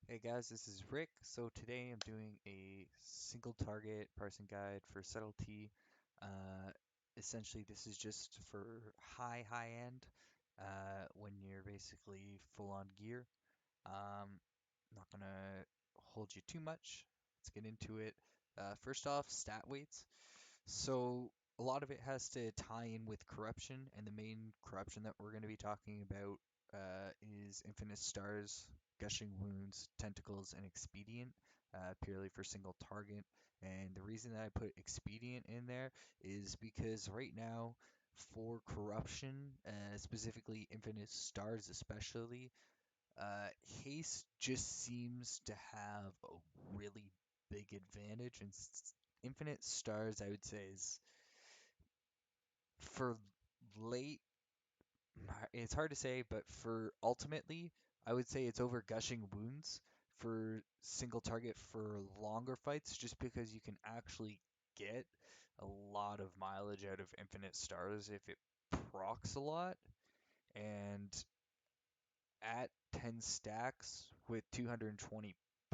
Hey guys, this is Rick. So today I'm doing a single target parsing guide for Subtlety. Uh, Essentially, this is just for high end when you're basically full on gear. Not gonna hold you too much. Let's get into it. First off, stat weights. So a lot of it has to tie in with corruption, and the main corruption that we're going to be talking about is Infinite Stars, Gushing Wounds, Tentacles, and Expedient, purely for single target. And the reason that I put Expedient in there is because right now, for corruption, specifically Infinite Stars especially, Haste just seems to have a really big advantage, and Infinite Stars, I would say, is for late. It's hard to say, but for ultimately, I would say it's over Gushing Wounds for single target for longer fights, just because you can actually get a lot of mileage out of Infinite Stars if it procs a lot. And at 10 stacks with 220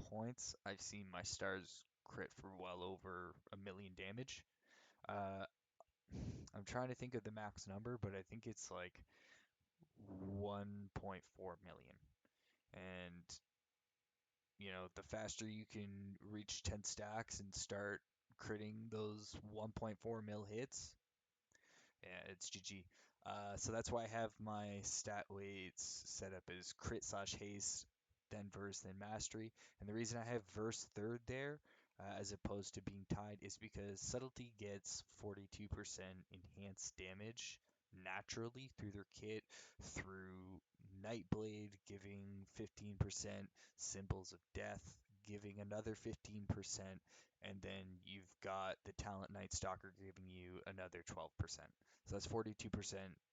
points, I've seen my stars crit for well over a million damage. Uh, I'm trying to think of the max number, but I think it's like 1.4 million. And, the faster you can reach 10 stacks and start critting those 1.4 mil hits, yeah, it's GG. So that's why I have my stat weights set up as crit slash haste, then verse, then mastery. And the reason I have verse third there, as opposed to being tied, is because subtlety gets 42% enhanced damage naturally through their kit, through Nightblade giving 15%, Symbols of Death giving another 15%, and then you've got the Talent Night Stalker giving you another 12%. So that's 42%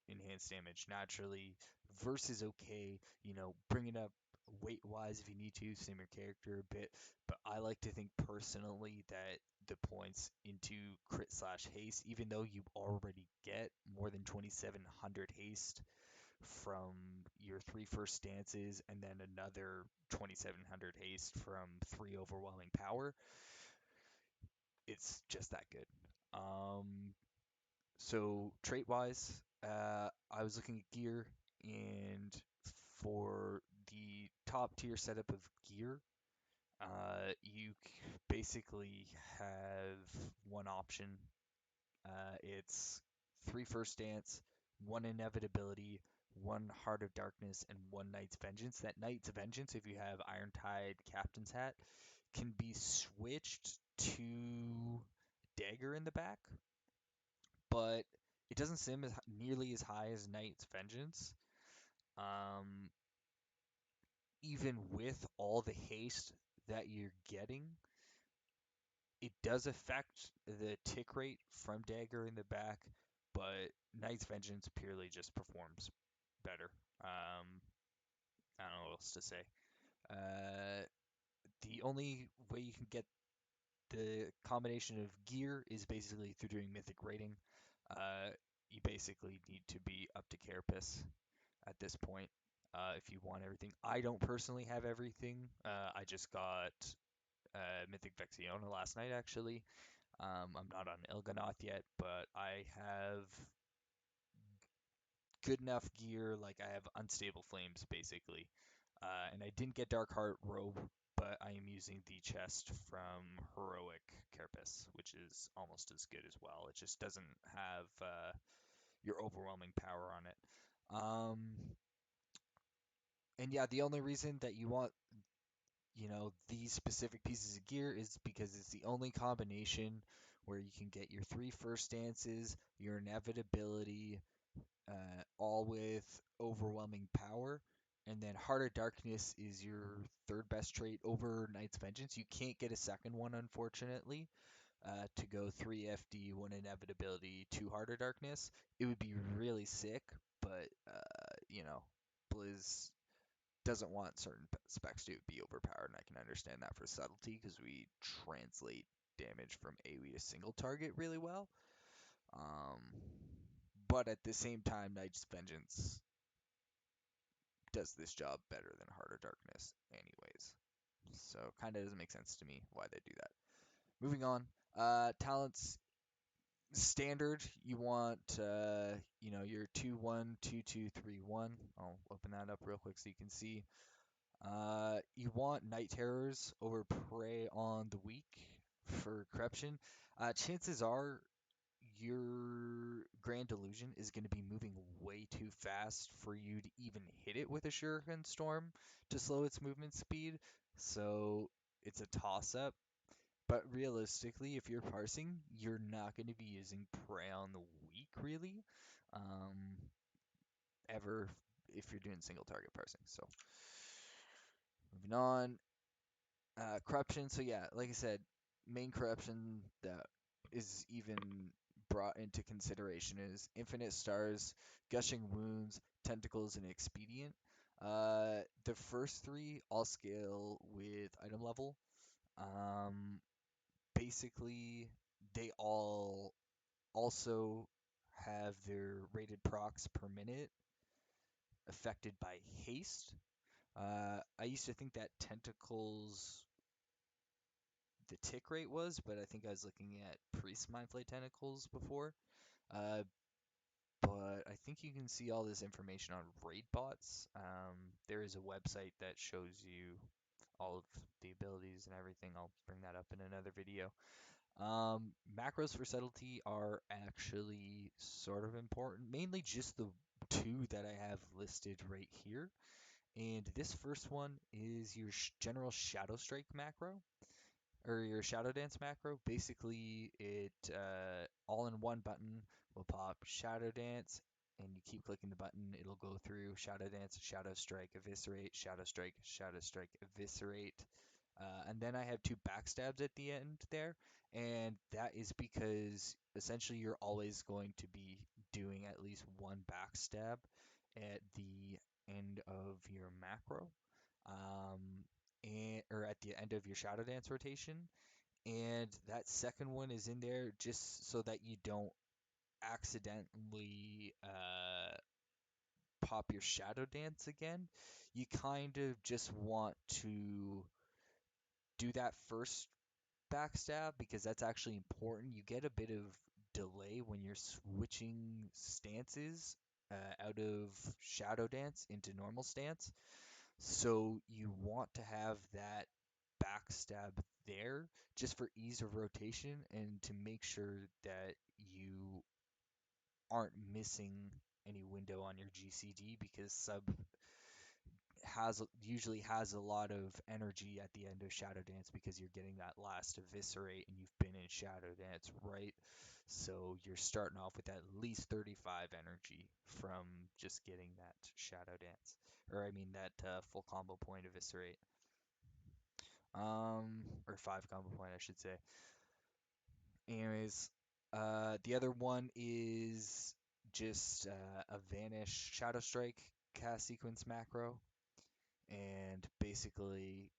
enhanced damage naturally. Verse is okay, bring it up weight wise if you need to, sim your character a bit. But I like to think personally that the points into crit slash haste, even though you already get more than 2700 haste from your three first stances and then another 2700 haste from three overwhelming power, it's just that good. So trait wise, I was looking at gear, and for the top tier setup of gear, you basically have one option. It's three first stance, one inevitability, one heart of darkness, and one knight's vengeance. That knight's vengeance, if you have Iron Tide Captain's Hat, can be switched to dagger in the back, but it doesn't sim as nearly as high as Knight's Vengeance. Um, Even with all the haste that you're getting, it does affect the tick rate from Dagger in the back, but Knight's Vengeance purely just performs better. I don't know what else to say. Uh, the only way you can get the combination of gear is basically through doing mythic rating. Uh, you basically need to be up to Carapace at this point if you want everything. I don't personally have everything. I just got Mythic Vexiona last night, actually. I'm not on Il'gynoth yet, but I have good enough gear. Like, I have Unstable Flames, basically. And I didn't get Dark Heart Robe, but I am using the chest from Heroic Carapace, which is almost as good as well. It just doesn't have your overwhelming power on it. Um, and yeah, the only reason that you want, these specific pieces of gear is because it's the only combination where you can get your three first stances, your inevitability, all with overwhelming power. And then Heart of Darkness is your third best trait over Knight's Vengeance. You can't get a second one, unfortunately, to go 3 FD, 1 Inevitability, 2 Heart of Darkness. It would be really sick, but, Blizz doesn't want certain specs to be overpowered, and I can understand that for subtlety because we translate damage from AoE to single target really well. But at the same time, Knight's Vengeance does this job better than Heart of Darkness, anyways. So kind of doesn't make sense to me why they do that. Moving on. Talents standard. You want your 2-1, 2-2, 3-1. I'll open that up real quick so you can see. You want Night Terrors over Prey on the Weak for Corruption. Chances are your Grand Illusion is going to be moving way too fast for you to even hit it with a Shuriken Storm to slow its movement speed. So it's a toss up. But realistically, if you're parsing, you're not going to be using Prey on the Weak really, um, ever if you're doing single target parsing. So moving on. Corruption. So yeah, like I said, main corruption that is even brought into consideration is infinite stars, gushing wounds, tentacles, and expedient. The first three all scale with item level. Um, Basically, they all also have their rated procs per minute affected by haste. I used to think that tentacles the tick rate was, but I think I was looking at Priest Mindflay Tentacles before. Uh, but I think you can see all this information on raid bots. There is a website that shows you all of the abilities and everything. I'll bring that up in another video. Macros for subtlety are actually sort of important, mainly just the two that I have listed right here. And this first one is your general Shadow Strike macro or your Shadow Dance macro. Basically, it all in one button will pop Shadow Dance, and you keep clicking the button. It'll go through Shadow Dance, Shadow Strike, Eviscerate, Shadow Strike, Shadow Strike, Eviscerate. And then I have two backstabs at the end there, and that is because essentially you're always going to be doing at least one backstab at the end of your macro. Um, or at the end of your Shadow Dance rotation. And that second one is in there just so that you don't accidentally pop your Shadow Dance again. You kind of just want to do that first backstab because that's actually important. You get a bit of delay when you're switching stances out of Shadow Dance into normal stance. So you want to have that backstab there just for ease of rotation and to make sure that you aren't missing any window on your GCD because sub has usually has a lot of energy at the end of Shadow Dance because you're getting that last eviscerate and you've been in Shadow Dance, right? So you're starting off with at least 35 energy from just getting that Shadow Dance, or I mean that full combo point eviscerate, or 5 combo point, I should say. Anyways, the other one is just a vanish Shadow Strike cast sequence macro. And basically,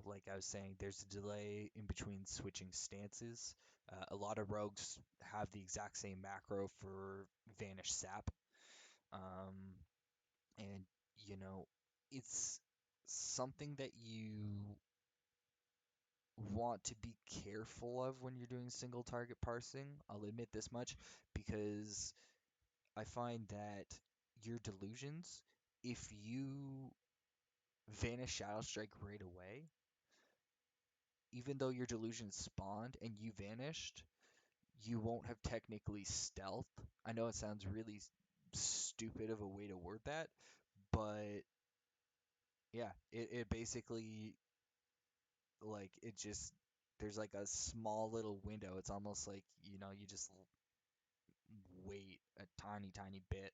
like I was saying, there's a delay in between switching stances. A lot of rogues have the exact same macro for Vanish Sap. Um, and, you know, it's something that you want to be careful of when you're doing single target parsing. I'll admit this much because I find that your delusions, if you Vanish Shadow Strike right away, even though your delusion spawned and you vanished, you won't have technically stealth. I know it sounds really stupid of a way to word that, but yeah, it basically like it just there's like a small little window. It's almost like, you just wait a tiny bit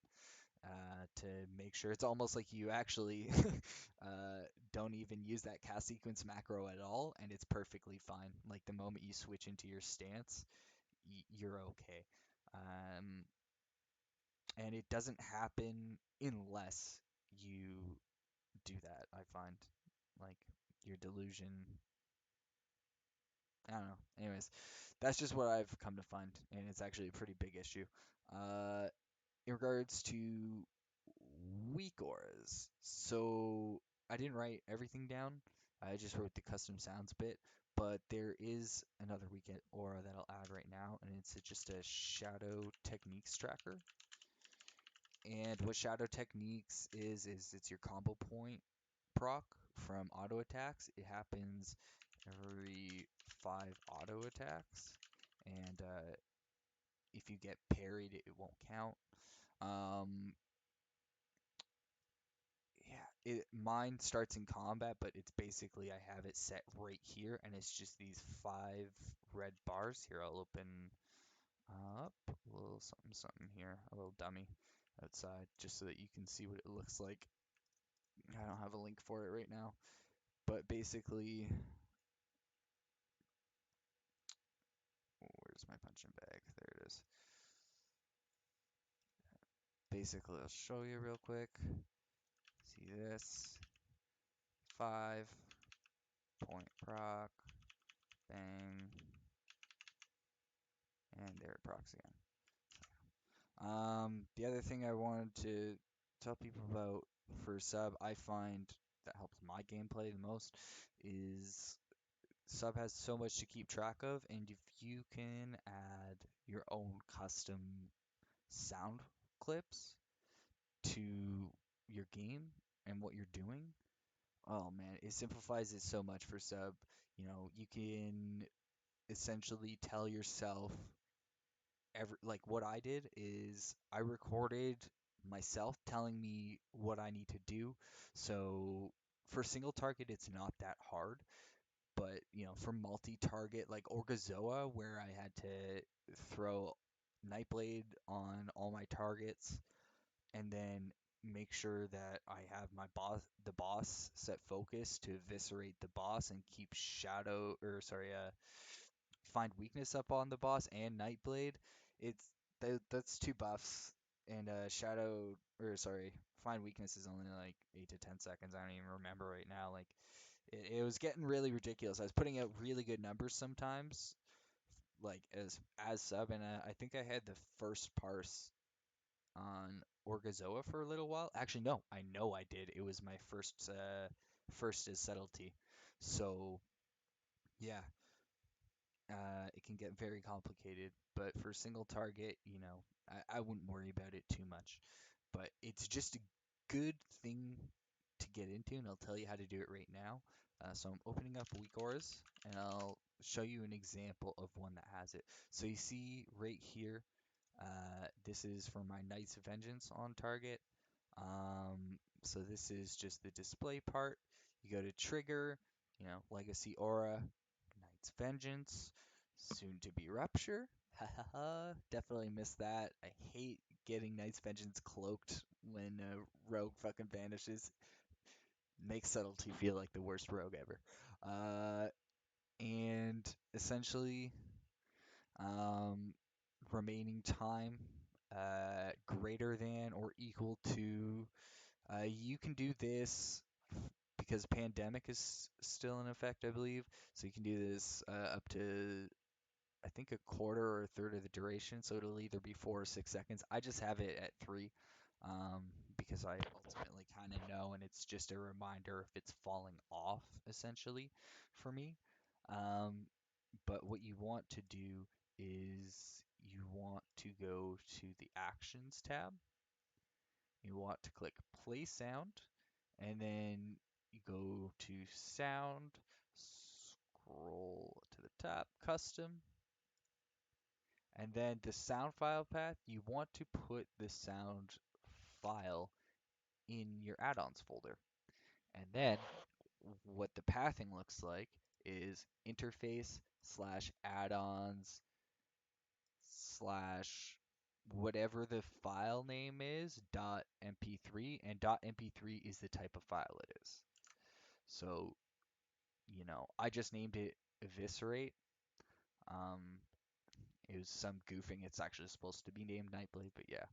to make sure. It's almost like you actually don't even use that cast sequence macro at all, and it's perfectly fine. Like the moment you switch into your stance, you're okay. Um, and it doesn't happen unless you do that, I find. Like your delusion. I don't know. Anyways, that's just what I've come to find, and it's actually a pretty big issue. In regards to weak auras, so I didn't write everything down. I just wrote the custom sounds bit, but there is another weekend aura that I'll add right now, and it's just a shadow techniques tracker. And what shadow techniques is it's your combo point proc from auto attacks. It happens every 5 auto attacks, and if you get parried, it won't count. Um, yeah, mine starts in combat, but it's basically I have it set right here, and it's just these 5 red bars. Here, I'll open up a little something something here, a little dummy outside, just so that you can see what it looks like. I don't have a link for it right now, but basically, where's my punching bag? There it is. Basically, I'll show you real quick. See this? 5 point proc, bang, and there it procs again. The other thing I wanted to tell people about for sub, I find that helps my gameplay the most is sub has so much to keep track of, and if you can add your own custom sound clips to your game and what you're doing, oh man, it simplifies it so much for sub. You can essentially tell yourself like what I did is I recorded myself telling me what I need to do. So for single target, it's not that hard, but for multi-target like Orgazoa, where I had to throw Nightblade on all my targets and then make sure that I have the boss set focus to eviscerate the boss and keep find weakness up on the boss and Nightblade. That's 2 buffs, and find weakness is only like 8 to 10 seconds. I don't even remember right now. Like it was getting really ridiculous. I was putting out really good numbers sometimes, like as sub, and I think I had the first parse on Orgazoa for a little while. Actually, no, I know I did. It was my first is Subtlety. So yeah, it can get very complicated, but for single target, I wouldn't worry about it too much. But it's just a good thing to get into, and I'll tell you how to do it right now. So I'm opening up Weak Auras, and I'll show you an example of one that has it. So you see right here, this is for my Knight's Vengeance on target. So this is just the display part. You go to trigger, Legacy Aura, Knight's Vengeance, soon to be Rupture. Hahaha, definitely missed that. I hate getting Knight's Vengeance cloaked when a rogue fucking vanishes. Makes Subtlety feel like the worst rogue ever. And essentially, um, remaining time greater than or equal to. You can do this because pandemic is still in effect, I believe. So you can do this up to I think a quarter or a third of the duration. So it'll either be 4 or 6 seconds. I just have it at 3 because I ultimately kind of know, and it's just a reminder if it's falling off essentially for me. Um, but what you want to do is you want to go to the Actions tab. You want to click Play Sound, and then you go to Sound, scroll to the top, Custom, and then the sound file path, you want to put the sound file in your add-ons folder. And then what the pathing looks like is interface slash add-ons slash whatever the file name is dot mp3, and dot mp3 is the type of file it is. So I just named it eviscerate. It was some goofing. It's actually supposed to be named Nightblade, but yeah.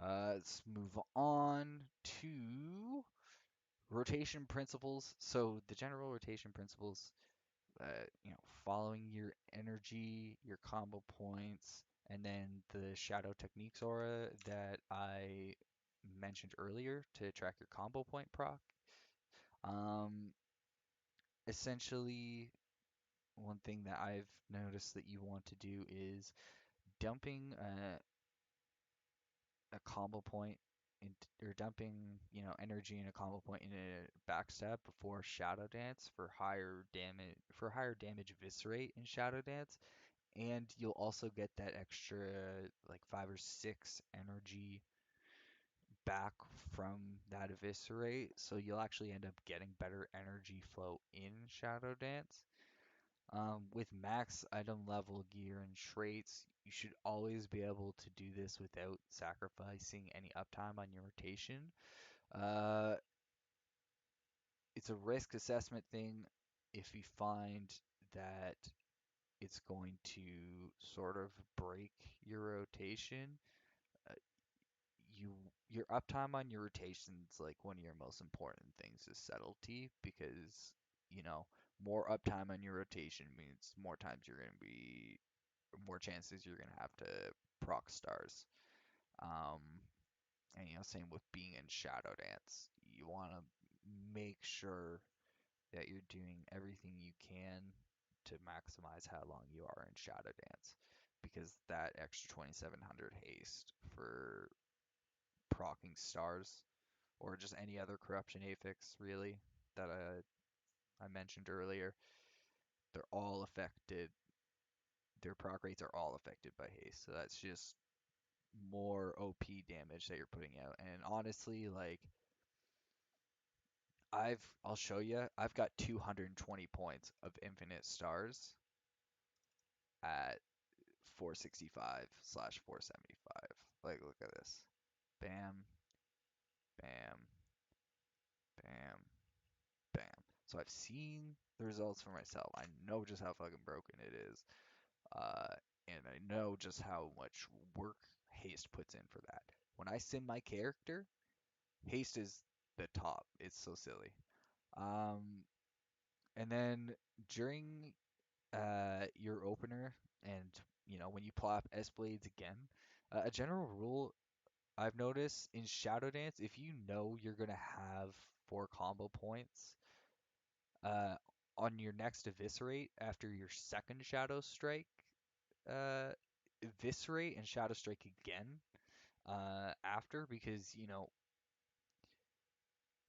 Let's move on to rotation principles. So the general rotation principles, following your energy, your combo points, and then the shadow techniques aura that I mentioned earlier to track your combo point proc. Um, essentially, one thing that I've noticed that you want to do is dumping a combo point in, or dumping, energy in a combo point in a backstab before Shadow Dance for higher damage eviscerate in Shadow Dance, and you'll also get that extra like 5 or 6 energy back from that eviscerate, so you'll actually end up getting better energy flow in Shadow Dance. With max item level gear and traits, you should always be able to do this without sacrificing any uptime on your rotation. Uh, it's a risk assessment thing. If you find that it's going to sort of break your rotation, uh, your uptime on your rotation is like one of your most important things is subtlety, because you know more uptime on your rotation means more times you're going to be more chances you're going to have to proc stars. Um, and same with being in Shadow Dance. You want to make sure that you're doing everything you can to maximize how long you are in Shadow Dance, because that extra 2700 haste for procking stars or just any other corruption affix really that I mentioned earlier, they're all affected. Their proc rates are all affected by haste. So that's just more OP damage that you're putting out. And honestly, like I'll show you. I've got 220 points of infinite stars at 465 slash 475. Like look at this. Bam, bam, bam, bam. So I've seen the results for myself. I know just how fucking broken it is. Uh, and I know just how much work haste puts in for that. When I sim my character, haste is the top. It's so silly. Um, and then during your opener, and when you pull up S blades again, a general rule I've noticed in Shadow Dance, if you know you're gonna have 4 combo points uh on your next eviscerate after your second Shadow Strike, uh eviscerate and Shadow Strike again after, because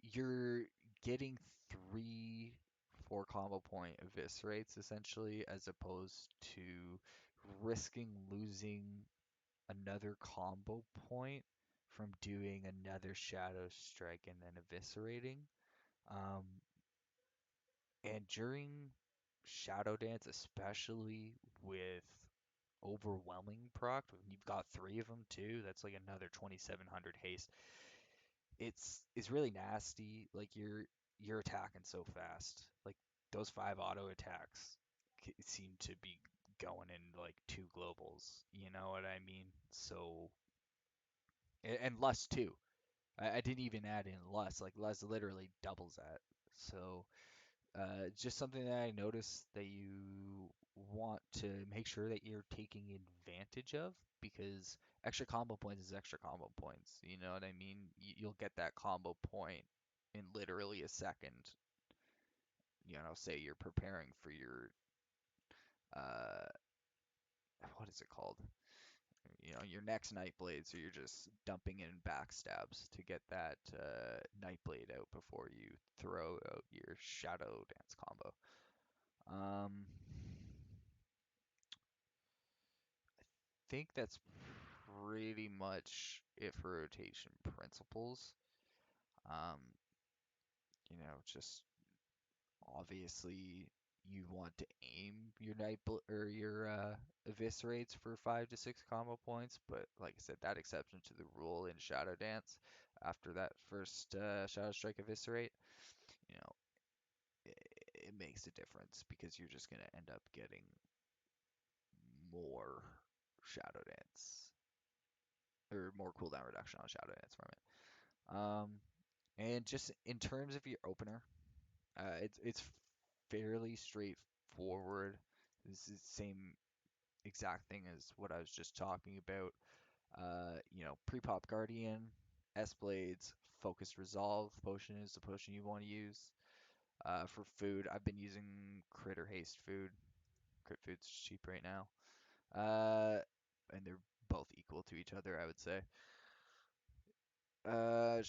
you're getting 3 4 combo point eviscerates essentially, as opposed to risking losing another combo point from doing another Shadow Strike and then eviscerating. Um, and during Shadow Dance, especially with overwhelming proc, when you've got 3 of them too, that's like another 2700 haste. It's really nasty. Like you're attacking so fast. Like those 5 auto attacks seem to be going in like 2 globals. You know what I mean? So and lust too. I didn't even add in lust. Like lust literally doubles that. So just something that I noticed that you want to make sure that you're taking advantage of, because extra combo points is extra combo points. You know what I mean? You'll get that combo point in literally a second. Say you're preparing for your uh, what is it called? Your next Nightblade, so you're just dumping in backstabs to get that Nightblade out before you throw out your Shadow Dance combo. Um, think that's pretty much it for rotation principles. Um, just obviously you want to aim your or your eviscerates for 5 to 6 combo points, but like I said, that exception to the rule in Shadow Dance after that first Shadow Strike eviscerate, you know, it makes a difference, because you're just gonna end up getting more Shadow Dance or more cooldown reduction on Shadow Dance from it. And just in terms of your opener, it's fairly straightforward. This is the same exact thing as what I was just talking about. Pre-pop Guardian, S Blades, Focused Resolve potion is the potion you want to use. For food, I've been using Critter Haste food. Crit Food's cheap right now. Uh, and they're both equal to each other, I would say. Uh,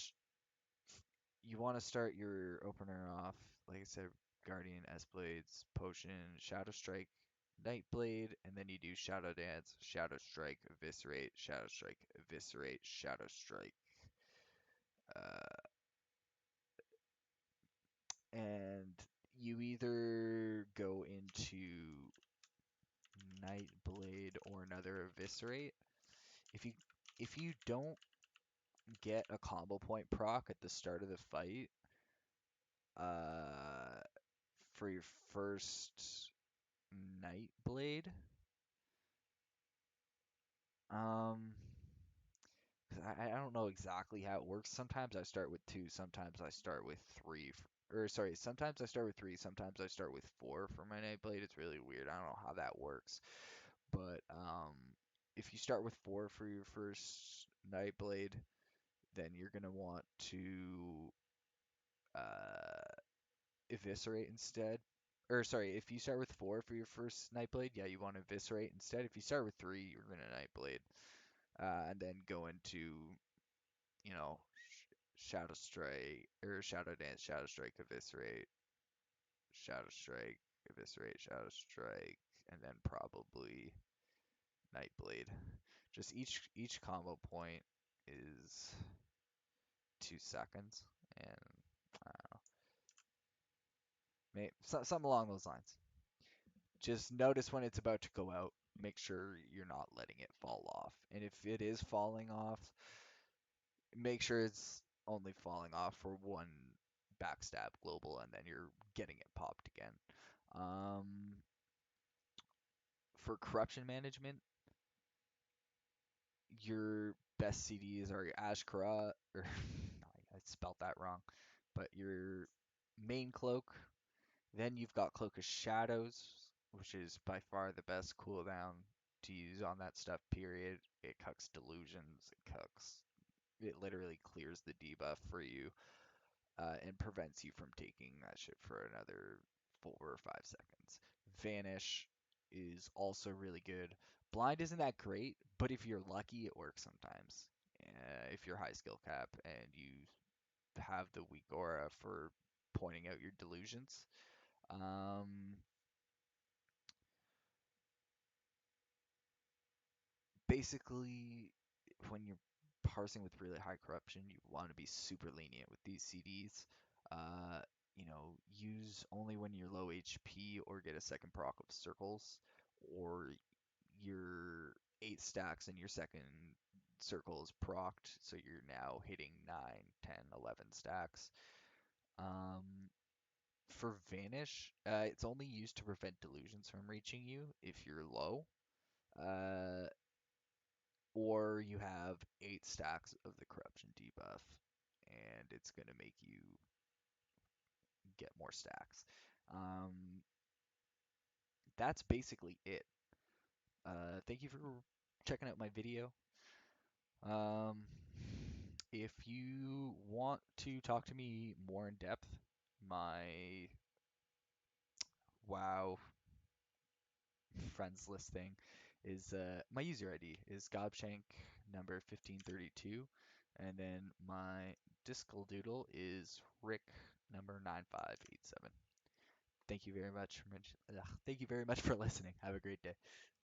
you want to start your opener off, like I said, Guardian, S-Blades, Potion, Shadow Strike, Nightblade, and then you do Shadow Dance, Shadow Strike, Eviscerate, Shadow Strike, Eviscerate, Shadow Strike. Uh, and you either go into Nightblade or another Eviscerate. If you if you don't get a combo point proc at the start of the fight, uh, for your first Nightblade. Um, 'Cause I don't know exactly how it works. Sometimes I start with two, sometimes I start with three. Or sorry, sometimes I start with three, sometimes I start with four for my Nightblade. It's really weird. I don't know how that works. But if you start with four for your first Nightblade, then you're gonna want to uh, eviscerate instead. Or sorry, if you start with four for your first Nightblade, yeah, you want to eviscerate instead. If you start with three, you're gonna Nightblade, and then go into you know Shadow Strike or Shadow Dance, Shadow Strike, Eviscerate, Shadow Strike, Eviscerate, Shadow Strike, and then probably Nightblade. Just each combo point is 2 seconds, and something along those lines. Just notice when it's about to go out. Make sure you're not letting it fall off. And if it is falling off, make sure it's only falling off for one backstab global and then you're getting it popped again. Um, for corruption management, your best CDs are your Ashkara, or I spelled that wrong, but your main cloak. Then you've got Cloak of Shadows, which is by far the best cooldown to use on that stuff, period. It cucks delusions, it literally clears the debuff for you, and prevents you from taking that shit for another 4 or 5 seconds. Vanish is also really good. Blind isn't that great, but if you're lucky, it works sometimes. If you're high skill cap and you have the weak aura for pointing out your delusions. Um, Basically, when you're parsing with really high corruption, you want to be super lenient with these CDs. Uh, use only when you're low HP or get a second proc of circles, or your 8 stacks and your second circle is procced, so you're now hitting 9, 10, 11 stacks. Um, for Vanish, it's only used to prevent delusions from reaching you if you're low. Uh, or you have 8 stacks of the corruption debuff, and it's going to make you get more stacks. Um, that's basically it. Thank you for checking out my video. Um, if you want to talk to me more in depth, my WoW friends list thing is my user ID is Gobshank number 1532, and then my Discal Doodle is Rick number 9587. Thank you very much for listening. Have a great day.